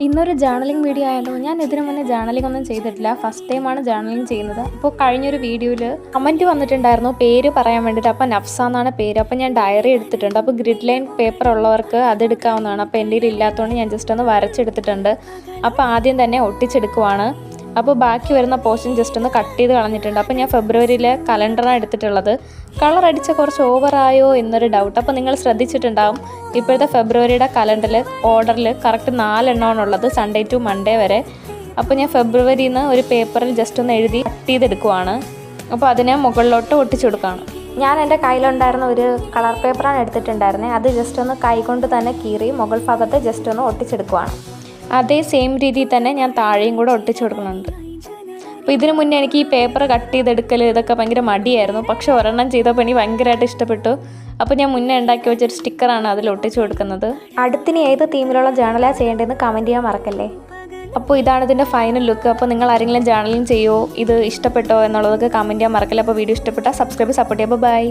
ഇന്നൊരു journaling video ആയാലോ. ഞാൻ ഇതിനു മുന്നേ ജേർണലിംഗ് ഒന്നും ചെയ്തിട്ടില്ല, ഫസ്റ്റ് ടൈമാണ് ജേർണലിംഗ് ചെയ്യുന്നത്. അപ്പോൾ കഴിഞ്ഞൊരു വീഡിയോയിൽ കമൻറ്റ് വന്നിട്ടുണ്ടായിരുന്നു പേര് പറയാൻ വേണ്ടിയിട്ട്. അപ്പോൾ നഫ്സ എന്നാണ് പേര്. അപ്പോൾ ഞാൻ ഡയറി എടുത്തിട്ടുണ്ട്. അപ്പോൾ ഗ്രിഡ് ലൈൻ പേപ്പർ ഉള്ളവർക്ക് അതെടുക്കാവുന്നതാണ്. അപ്പോൾ എൻ്റെ കയ്യിൽ ഇല്ലാത്തതുകൊണ്ട് ഞാൻ ജസ്റ്റ് ഒന്ന് വരച്ചെടുത്തിട്ടുണ്ട്. അപ്പോൾ ആദ്യം തന്നെ ഒട്ടിച്ചെടുക്കുവാണ്. അപ്പോൾ ബാക്കി വരുന്ന പോർഷൻ ജസ്റ്റ് ഒന്ന് കട്ട് ചെയ്ത് കളഞ്ഞിട്ടുണ്ട്. അപ്പോൾ ഞാൻ ഫെബ്രുവരിയിലെ കലണ്ടറാണ് എടുത്തിട്ടുള്ളത്. കളർ അടിച്ച കുറച്ച് ഓവറായോ എന്നൊരു ഡൗട്ട്. അപ്പോൾ നിങ്ങൾ ശ്രദ്ധിച്ചിട്ടുണ്ടാവും, ഇപ്പോഴത്തെ ഫെബ്രുവരിയുടെ കലണ്ടറിൽ ഓർഡറിൽ കറക്റ്റ് 4 എണ്ണമാണുള്ളത്, സൺഡേ ടു മൺഡേ വരെ. അപ്പോൾ ഞാൻ ഫെബ്രുവരിയിൽ നിന്ന് ഒരു പേപ്പറിൽ ജസ്റ്റ് ഒന്ന് എഴുതി കട്ട് ചെയ്തെടുക്കുവാണ്. അപ്പോൾ അതിനെ മുകളിലോട്ട് ഒട്ടിച്ചു കൊടുക്കുകയാണ്. ഞാൻ എൻ്റെ കയ്യിലുണ്ടായിരുന്ന ഒരു കളർ പേപ്പറാണ് എടുത്തിട്ടുണ്ടായിരുന്നത്. അത് ജസ്റ്റ് ഒന്ന് കൈകൊണ്ട് തന്നെ കീറി മുകൾ ഭാഗത്ത് ജസ്റ്റ് ഒന്ന് ഒട്ടിച്ചെടുക്കുവാണ്. അതേ സെയിം രീതിയിൽ തന്നെ ഞാൻ താഴെയും കൂടെ ഒട്ടിച്ചു കൊടുക്കുന്നുണ്ട്. അപ്പോൾ ഇതിനു മുന്നേ എനിക്ക് ഈ പേപ്പർ കട്ട് ചെയ്തെടുക്കൽ ഇതൊക്കെ ഭയങ്കര മടിയായിരുന്നു. പക്ഷേ ഒരെണ്ണം ചെയ്തപ്പോൾ എനിക്ക് ഭയങ്കരമായിട്ട് ഇഷ്ടപ്പെട്ടു. അപ്പോൾ ഞാൻ മുന്നേ ഉണ്ടാക്കി വെച്ചൊരു സ്റ്റിക്കറാണ് അതിൽ ഒട്ടിച്ചു കൊടുക്കുന്നത്. അടുത്തിന് ഏത് തീമിലുള്ള ജേർണലാണ് ചെയ്യേണ്ടതെന്ന് കമൻറ്റ് ചെയ്യാൻ മറക്കല്ലേ. അപ്പോൾ ഇതാണ് ഇതിൻ്റെ ഫൈനൽ ലുക്ക്. അപ്പോൾ നിങ്ങൾ ആരെങ്കിലും ജേർണലിംഗ് ചെയ്യുമോ, ഇത് ഇഷ്ടപ്പെട്ടോ എന്നുള്ളതൊക്കെ കമൻറ്റ് ചെയ്യാൻ മറക്കല്ലേ. അപ്പോൾ വീഡിയോ ഇഷ്ടപ്പെട്ടാൽ സബ്സ്ക്രൈബ് സപ്പോർട്ട് ചെയ്യുക. ബൈ.